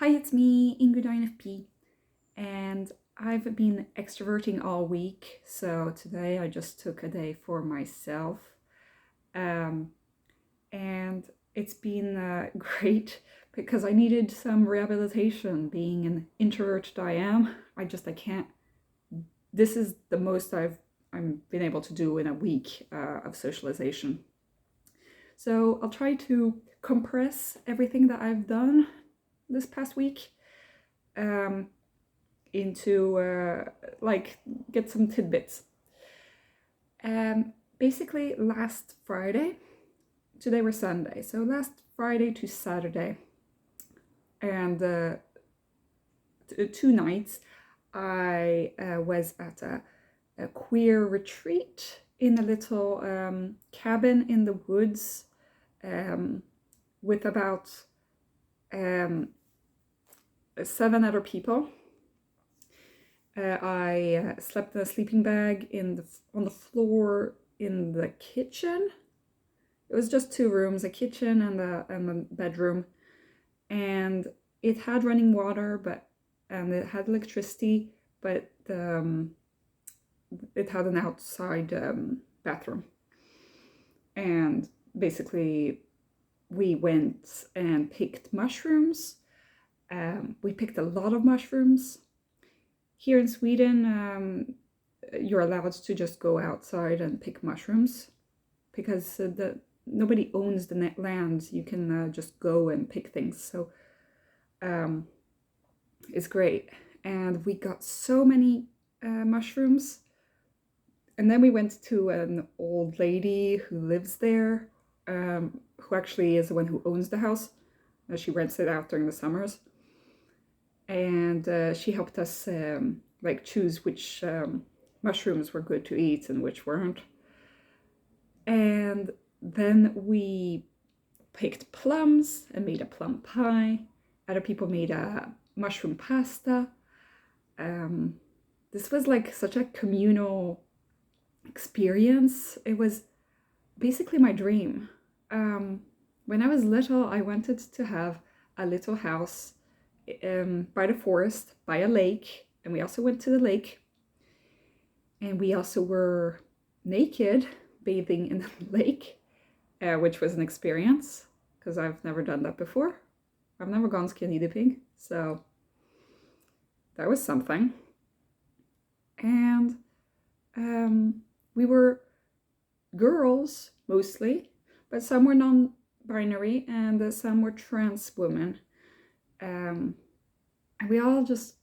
Hi, it's me, Ingrid INFP, and I've been extroverting all week, so today I just took a day for myself. Um, and it's been great because I needed some rehabilitation. Being an introvert that I am, I can't. This is the most I'm been able to do in a week of socialization. So I'll try to compress everything that I've done this past week. Into like get some tidbits. Basically, last Friday, today we're Sunday, so last Friday to Saturday, and 2 nights, I was at a queer retreat in a little cabin in the woods with about 7 other people. I slept in a sleeping bag on the floor in the kitchen. It was just 2 rooms, a kitchen and a bedroom, and it had running water, and it had electricity, but it had an outside bathroom. And basically, we went and picked mushrooms. We picked a lot of mushrooms. Here in Sweden, you're allowed to just go outside and pick mushrooms because nobody owns the land. You can just go and pick things. So it's great. And we got so many mushrooms. And then we went to an old lady who lives there, who actually is the one who owns the house. She rents it out during the summers. And she helped us choose which mushrooms were good to eat and which weren't. And then we picked plums and made a plum pie. Other people made a mushroom pasta. This was like such a communal experience. It was basically my dream. When I was little, I wanted to have a little house by the forest, by a lake, and we also went to the lake. And we also were naked, bathing in the lake, which was an experience, because I've never done that before. I've never gone skinny dipping, so that was something. And we were girls, mostly, but some were non-binary, and some were trans women. And we all just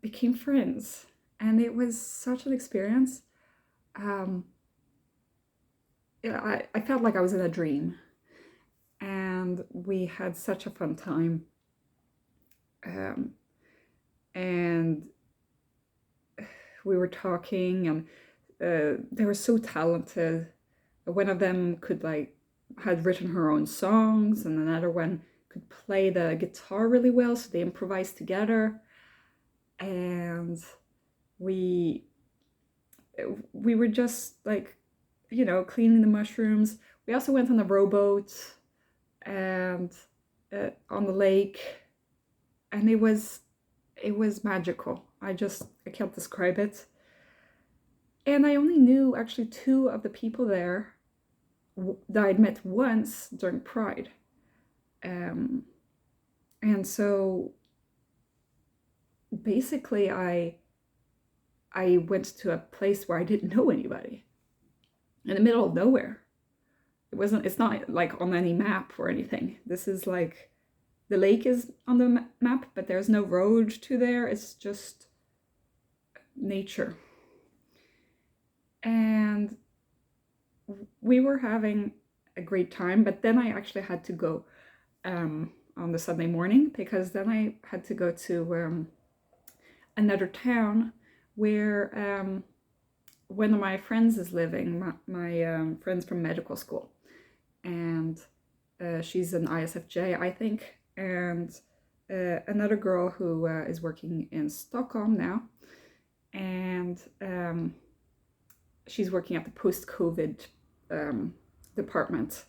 became friends, and it was such an experience. I felt like I was in a dream, and we had such a fun time. And we were talking, and they were so talented. One of them had written her own songs, and another one could play the guitar really well, so they improvised together. And we were just cleaning the mushrooms. We also went on a rowboat and on the lake, and it was magical. I can't describe it. And I only knew actually 2 of the people there that I'd met once during Pride. And so basically I went to a place where I didn't know anybody, in the middle of nowhere. It's not like on any map or anything. This is like, the lake is on the map, but there's no road to there. It's just nature. And we were having a great time, but then I actually had to go on the Sunday morning, because then I had to go to another town where one of my friends is living, my friends from medical school, and she's an ISFJ, I think, and another girl who is working in Stockholm now, and she's working at the post-COVID department.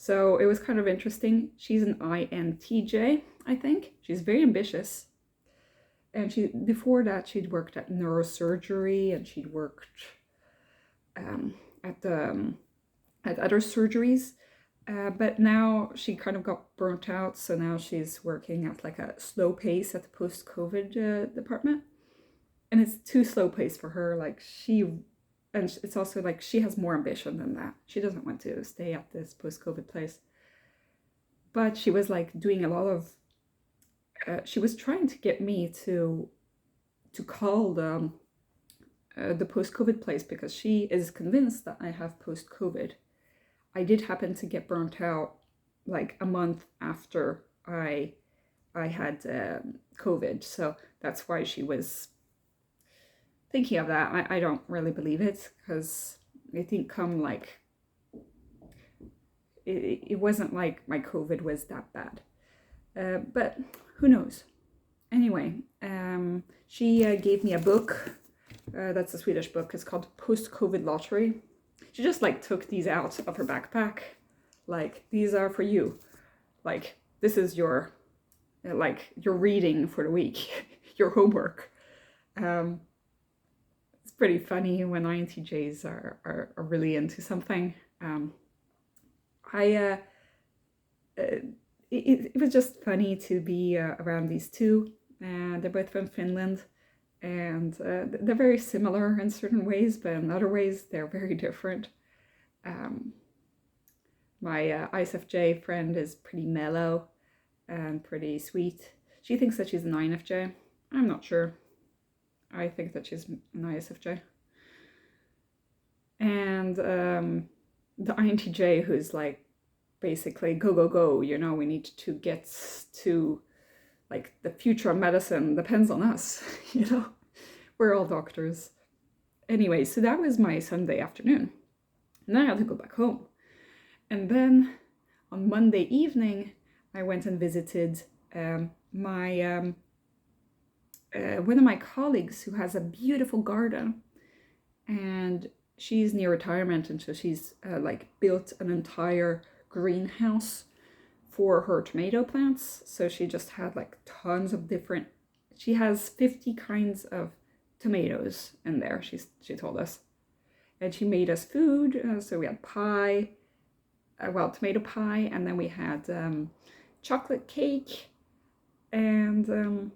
So it was kind of interesting. She's an INTJ, I think. She's very ambitious. And before that, she'd worked at neurosurgery, and she'd worked um, at other surgeries. But now she kind of got burnt out, so now she's working at like a slow pace at the post-COVID department. And it's too slow paced for her. And it's also like she has more ambition than that. She doesn't want to stay at this post-COVID place. But she was like doing a lot of, she was trying to get me to call the post-COVID place because she is convinced that I have post-COVID. I did happen to get burnt out like a month after I had COVID, so that's why she was thinking of that. I don't really believe it because it didn't come like it wasn't like my COVID was that bad, but who knows? Anyway, she gave me a book. That's a Swedish book. It's called Post-COVID Lottery. She just like took these out of her backpack. Like, these are for you. Like, this is your reading for the week, your homework. It's pretty funny when INTJs are really into something. It was just funny to be around these two. They're both from Finland. And they're very similar in certain ways, but in other ways they're very different. My ISFJ friend is pretty mellow and pretty sweet. She thinks that she's an INFJ. I'm not sure. I think that she's an ISFJ. And the INTJ, who's like basically go, go, go, you know, we need to get to like the future of medicine depends on us, you know, we're all doctors. Anyway, so that was my Sunday afternoon. And then I had to go back home. And then on Monday evening, I went and visited one of my colleagues who has a beautiful garden. And she's near retirement, and so she's like built an entire greenhouse for her tomato plants. So she just had like tons of she has 50 kinds of tomatoes in there, she told us. And she made us food, so we had pie, tomato pie, and then we had chocolate cake, and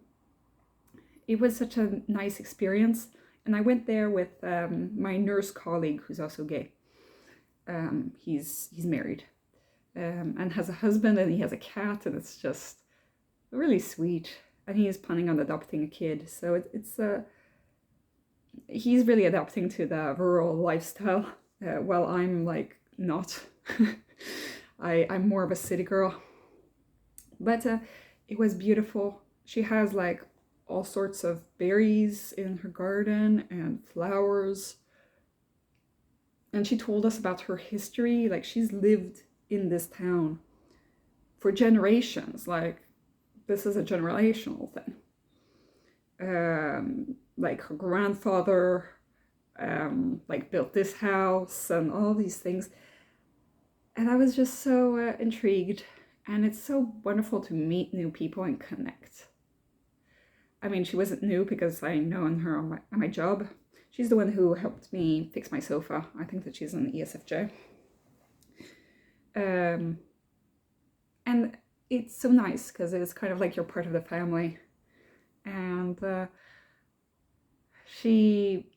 it was such a nice experience. And I went there with my nurse colleague, who's also gay. He's married. And has a husband, and he has a cat, and it's just really sweet. And he is planning on adopting a kid, so he's really adapting to the rural lifestyle, while I'm like not. I'm more of a city girl. But it was beautiful. She has like all sorts of berries in her garden and flowers. And she told us about her history. Like, she's lived in this town for generations. Like, this is a generational thing. Like, her grandfather like built this house and all these things. And I was just so intrigued. And it's so wonderful to meet new people and connect. I mean, she wasn't new because I known her on my job. She's the one who helped me fix my sofa. I think that she's an ESFJ. And it's so nice because it's kind of like you're part of the family. And she,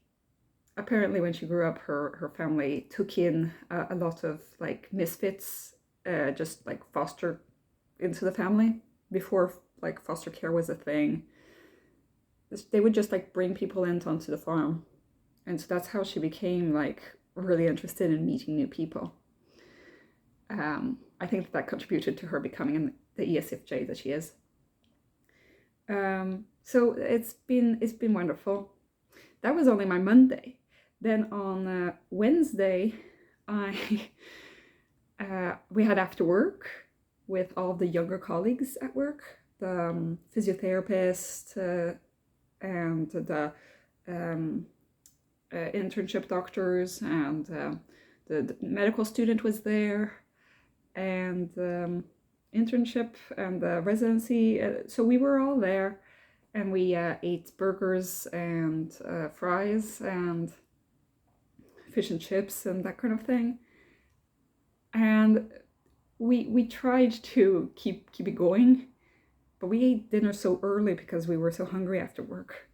apparently when she grew up, her family took in a lot of like misfits, just like foster into the family before like foster care was a thing. They would just like bring people in onto the farm. And so that's how she became like really interested in meeting new people. I think that contributed to her becoming the ESFJ that she is. So it's been wonderful. That was only my Monday. Then on Wednesday, we had after work with all the younger colleagues at work, the physiotherapist and the internship doctors, and the medical student was there. and internship and the residency. So we were all there, and we ate burgers and fries and fish and chips and that kind of thing. And we tried to keep it going, but we ate dinner so early because we were so hungry after work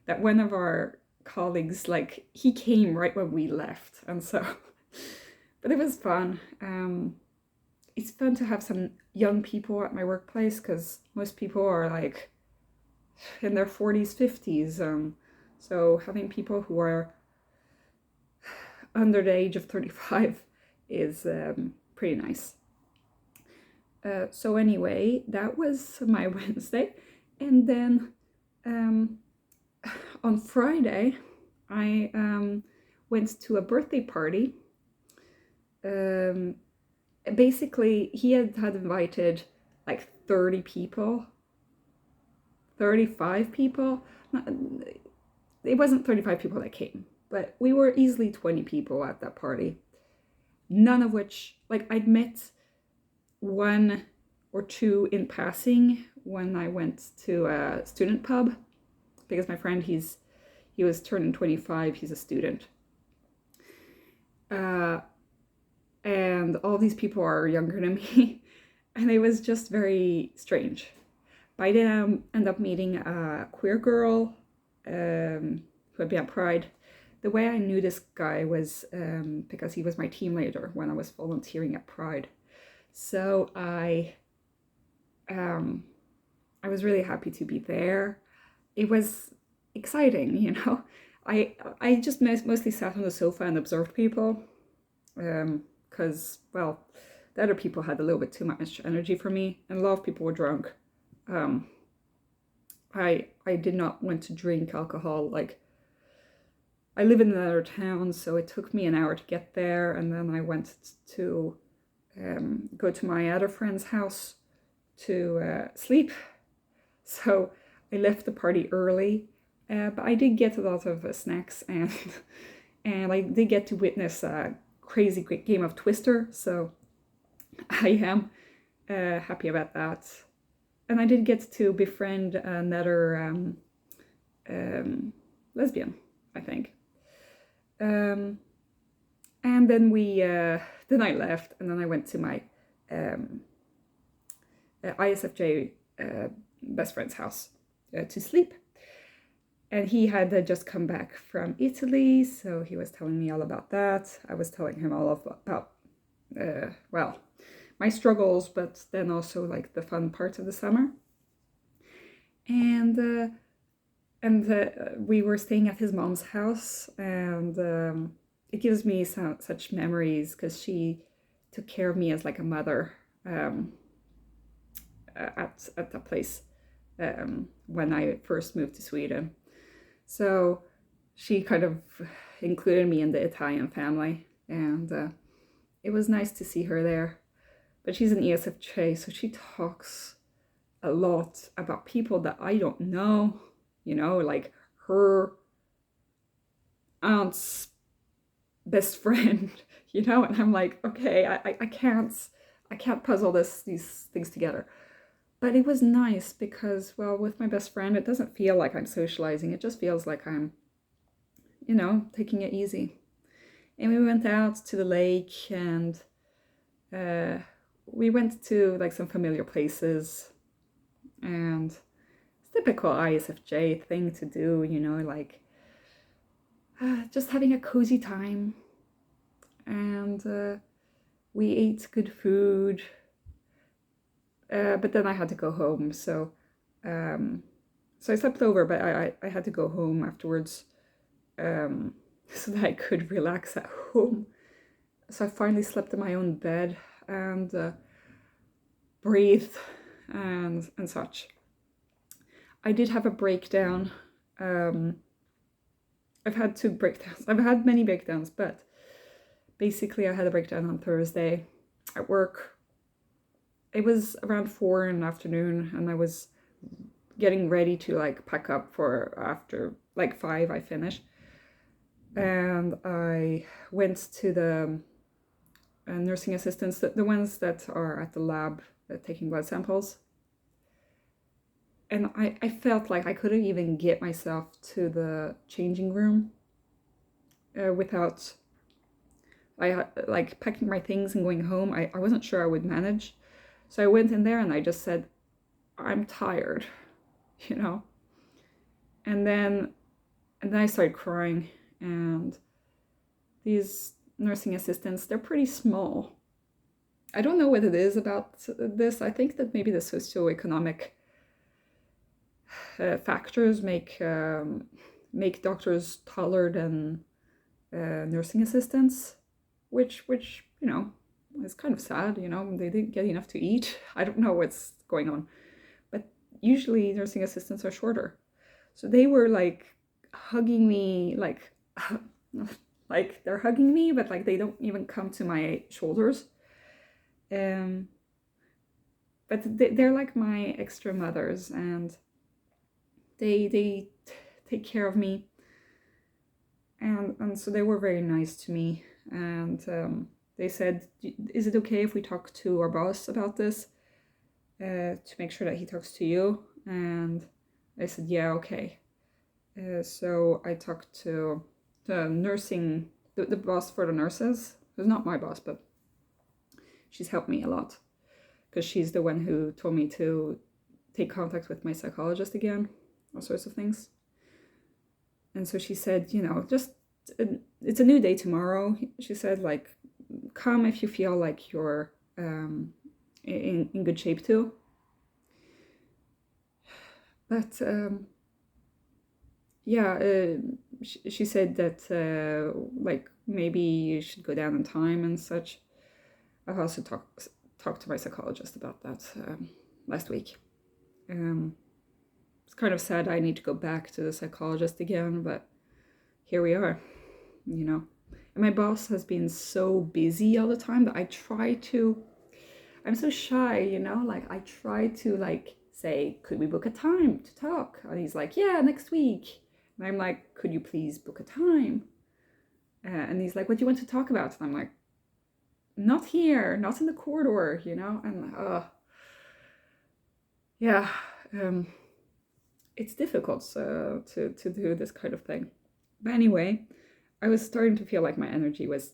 that one of our colleagues, like, he came right when we left, and so but it was fun. It's fun to have some young people at my workplace because most people are like in their 40s, 50s. So having people who are under the age of 35 is pretty nice. So anyway, that was my Wednesday. And then on Friday, I went to a birthday party. Basically, he had invited like 30 people, 35 people. It wasn't 35 people that came, but we were easily 20 people at that party. None of which, like, I'd met one or two in passing when I went to a student pub, because my friend, he was turning 25, he's a student. And all these people are younger than me, and it was just very strange. But I did end up meeting a queer girl who had been at Pride. The way I knew this guy was because he was my team leader when I was volunteering at Pride. So I was really happy to be there. It was exciting, you know. I just mostly sat on the sofa and observed people, because, well, the other people had a little bit too much energy for me, and a lot of people were drunk. I did not want to drink alcohol. Like, I live in another town, so it took me an hour to get there, and then I went to go to my other friend's house to sleep. So I left the party early, but I did get a lot of snacks, and I did get to witness a crazy great game of Twister, so I am happy about that. And I did get to befriend another lesbian, I think. And then then I left, and then I went to my ISFJ best friend's house to sleep. And he had just come back from Italy, so he was telling me all about that. I was telling him all about, well, my struggles, but then also like the fun parts of the summer. And we were staying at his mom's house, and it gives me such memories because she took care of me as like a mother at the place when I first moved to Sweden. So she kind of included me in the Italian family, and it was nice to see her there. But she's an ESFJ, so she talks a lot about people that I don't know, you know, like her aunt's best friend, you know, and I'm like, okay, I can't puzzle these things together. But it was nice because, well, with my best friend, it doesn't feel like I'm socializing. It just feels like I'm, you know, taking it easy. And we went out to the lake, and we went to like some familiar places, and it's typical ISFJ thing to do, you know, like just having a cozy time. And we ate good food. But then I had to go home, so I slept over, but I had to go home afterwards, so that I could relax at home. So I finally slept in my own bed and breathed and such. I did have a breakdown. I've had 2 breakdowns. I've had many breakdowns, but basically I had a breakdown on Thursday at work. It was around 4 in the afternoon, and I was getting ready to like pack up for after like 5 I finished. And I went to the nursing assistants, the ones that are at the lab taking blood samples. And I felt like I couldn't even get myself to the changing room without like packing my things and going home. I wasn't sure I would manage. So I went in there and I just said, I'm tired, you know? And then I started crying, and these nursing assistants, they're pretty small. I don't know what it is about this. I think that maybe the socioeconomic factors make doctors taller than nursing assistants, which you know is kind of sad. You know, they didn't get enough to eat. I don't know what's going on, but usually nursing assistants are shorter, so they were like hugging me, like like they're hugging me, but like they don't even come to my shoulders. But they're like my extra mothers, and they take care of me, and so they were very nice to me, and they said, is it okay if we talk to our boss about this to make sure that he talks to you? And I said, yeah, okay. So I talked to the boss for the nurses, who's not my boss, but she's helped me a lot, because she's the one who told me to take contact with my psychologist again, all sorts of things. And so she said, you know, just, it's a new day tomorrow. She said, like, come if you feel like you're in good shape too. But yeah, she said that like maybe you should go down in time and such. I've also talked to my psychologist about that last week. It's kind of sad I need to go back to the psychologist again, but here we are, you know. And my boss has been so busy all the time that I'm so shy, you know, like I try to like say, could we book a time to talk? And he's like, yeah, next week. And I'm like, could you please book a time? And he's like, what do you want to talk about? And I'm like, not here, not in the corridor, you know? And yeah, it's difficult to do this kind of thing. But anyway, I was starting to feel like my energy was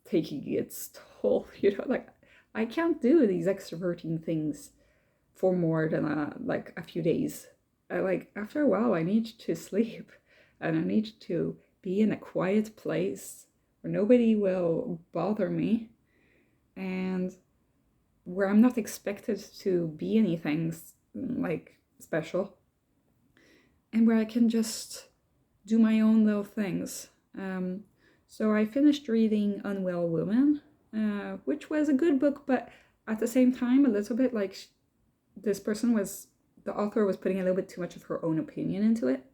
taking its toll, you know, like I can't do these extroverting things for more than a few days. Like after a while I need to sleep, and I need to be in a quiet place where nobody will bother me, and where I'm not expected to be anything like special, and where I can just do my own little things. So I finished reading Unwell Woman, which was a good book, but at the same time a little bit like the author was putting a little bit too much of her own opinion into it,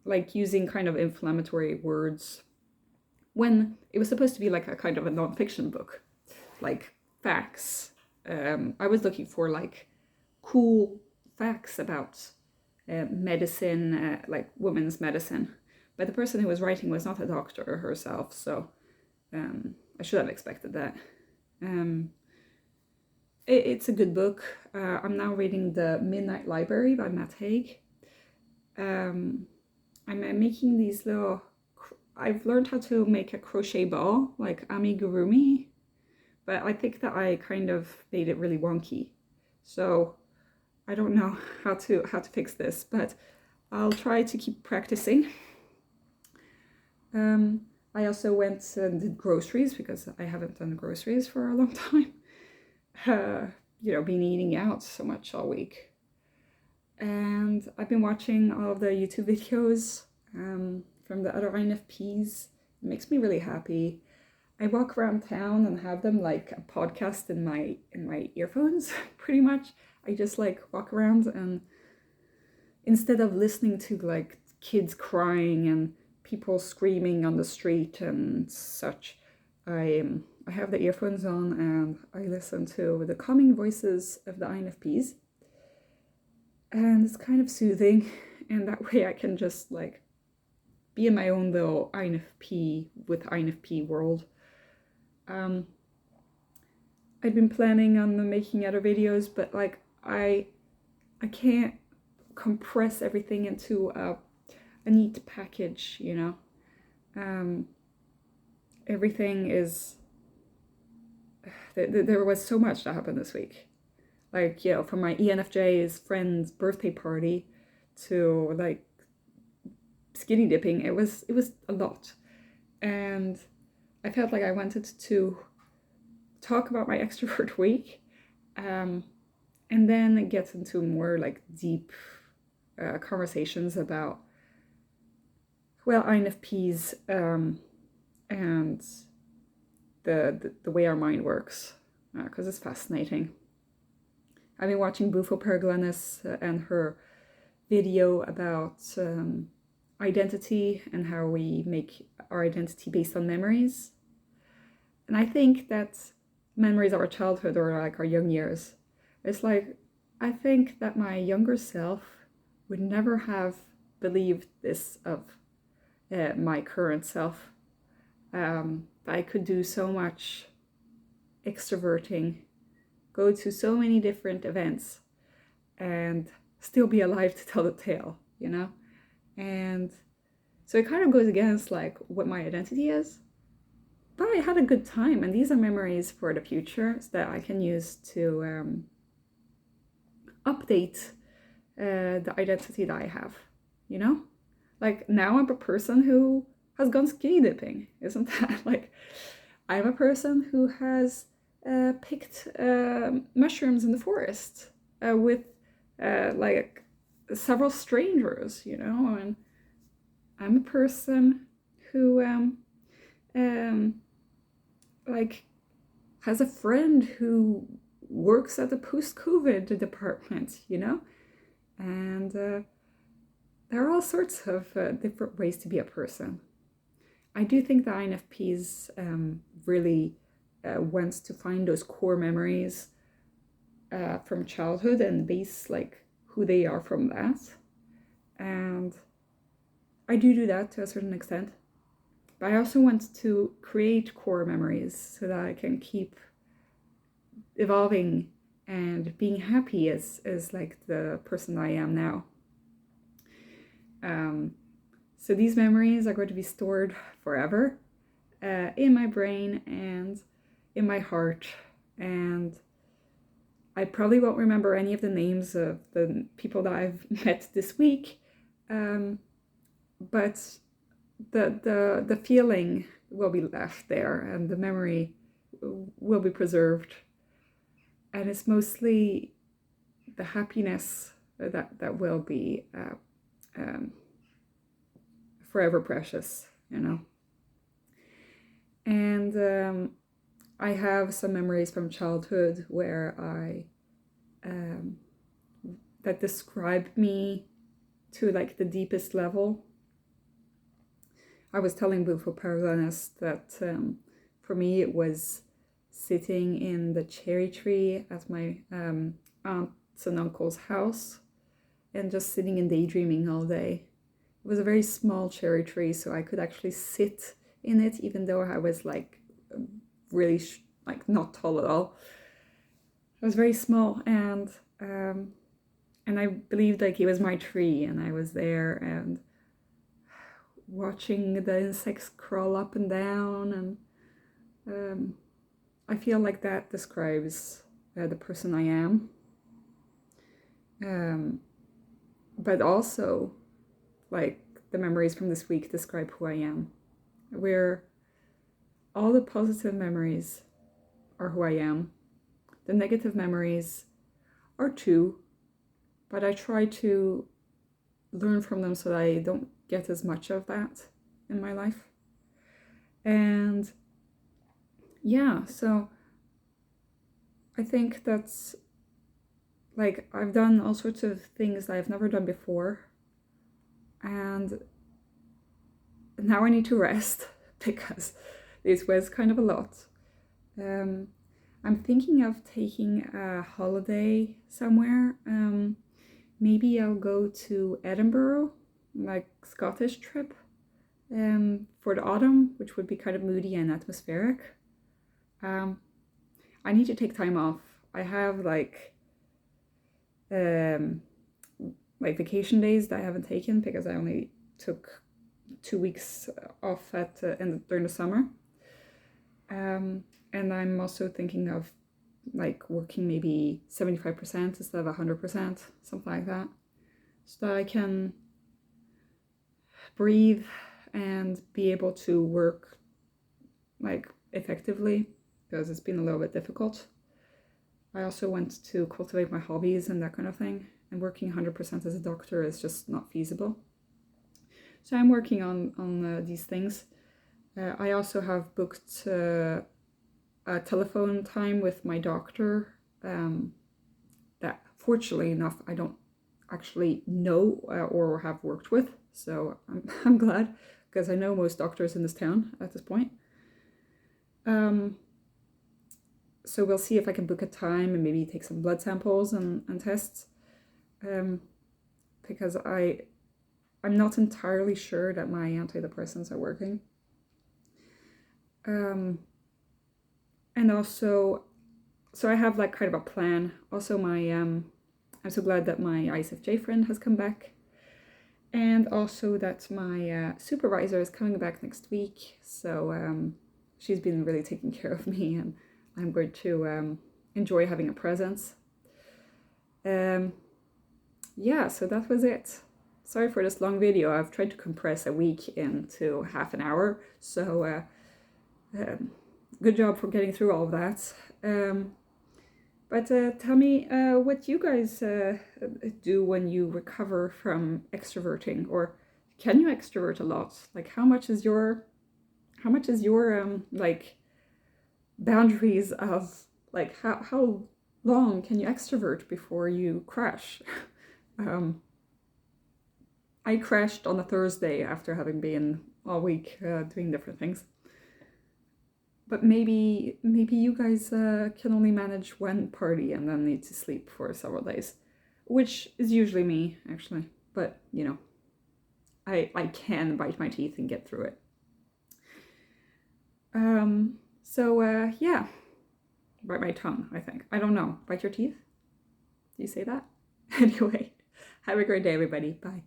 like using kind of inflammatory words when it was supposed to be like a kind of a non-fiction book, like facts. I was looking for like cool facts about medicine, like women's medicine, but the person who was writing was not a doctor herself, so I should have expected that. It's a good book. I'm now reading The Midnight Library by Matt Haig. I'm making these little... I've learned how to make a crochet ball, like amigurumi, but I think that I kind of made it really wonky. So I don't know how to fix this, but I'll try to keep practicing. I also went and did groceries, because I haven't done groceries for a long time. You know, been eating out so much all week. And I've been watching all of the YouTube videos from the other INFPs. It makes me really happy. I walk around town and have them like a podcast in my earphones, pretty much. I just like walk around, and instead of listening to like kids crying and people screaming on the street and such, I have the earphones on and I listen to the calming voices of the INFPs, and it's kind of soothing, and that way I can just like be in my own little INFP with INFP world. I'd been planning on making other videos, but like I can't compress everything into a neat package, you know. Everything is there was so much that happened this week. Like, you know, from my ENFJ's friend's birthday party to like skinny dipping, it was a lot. And I felt like I wanted to talk about my extrovert week, and then get into more like deep conversations about, well, INFPs, and the way our mind works, because it's fascinating. I've been watching Bufo Pergolanis and her video about identity and how we make our identity based on memories. And I think that memories of our childhood or like our young years, it's like, I think that my younger self would never have believed this of my current self. I could do so much extroverting, go to so many different events, and still be alive to tell the tale, you know? And so it kind of goes against like what my identity is. But I had a good time, and these are memories for the future that I can use to update the identity that I have, you know? Like now I'm a person who has gone skinny dipping, isn't that like, I'm a person who has picked mushrooms in the forest with like several strangers, you know, and I'm a person who like has a friend who works at the post-COVID department, you know, and there are all sorts of different ways to be a person. I do think the INFPs really wants to find those core memories from childhood and base like who they are from that. And I do that to a certain extent. But I also want to create core memories so that I can keep evolving and being happy as like the person I am now. So these memories are going to be stored forever in my brain and in my heart. And I probably won't remember any of the names of the people that I've met this week, but the feeling will be left there, and the memory will be preserved. And it's mostly the happiness that will be forever precious, you know. And I have some memories from childhood where that describe me to like the deepest level. I was telling Bufo Paraganas that for me it was sitting in the cherry tree at my aunt's and uncle's house and just sitting and daydreaming all day. It was a very small cherry tree, so I could actually sit in it even though I was like really like not tall at all. It was very small, and I believed like it was my tree, and I was there and watching the insects crawl up and down, and I feel like that describes the person I am. But also, like, the memories from this week describe who I am. Where all the positive memories are who I am. The negative memories are too, but I try to learn from them so that I don't get as much of that in my life. And yeah, so I think that's like, I've done all sorts of things that I've never done before, and now I need to rest because this was kind of a lot. I'm thinking of taking a holiday somewhere. Maybe I'll go to Edinburgh, like Scottish trip, for the autumn, which would be kind of moody and atmospheric. I need to take time off. I have um, like vacation days that I haven't taken because I only took 2 weeks off during the summer. And I'm also thinking of like working maybe 75% instead of 100%, something like that, so that I can breathe and be able to work like effectively, because it's been a little bit difficult. I also want to cultivate my hobbies and that kind of thing, and working 100% as a doctor is just not feasible. So I'm working on these things. I also have booked a telephone time with my doctor that fortunately enough I don't actually know or have worked with. So I'm glad, because I know most doctors in this town at this point. So we'll see if I can book a time and maybe take some blood samples and tests. Because I'm not entirely sure that my antidepressants are working. And also, so I have like kind of a plan. Also, I'm so glad that my ISFJ friend has come back. And also that my supervisor is coming back next week. So she's been really taking care of me, and I'm going to enjoy having a presence. Yeah, so that was it. Sorry for this long video. I've tried to compress a week into half an hour. So good job for getting through all of that. But tell me what you guys do when you recover from extroverting, or can you extrovert a lot? Like how much is your like boundaries of like how long can you extrovert before you crash? I crashed on a Thursday after having been all week doing different things. But maybe you guys can only manage one party and then need to sleep for several days, which is usually me, actually. But, you know, I can bite my teeth and get through it. Yeah, bite my tongue, I think. I don't know. Bite your teeth? Do you say that? Anyway, have a great day, everybody. Bye.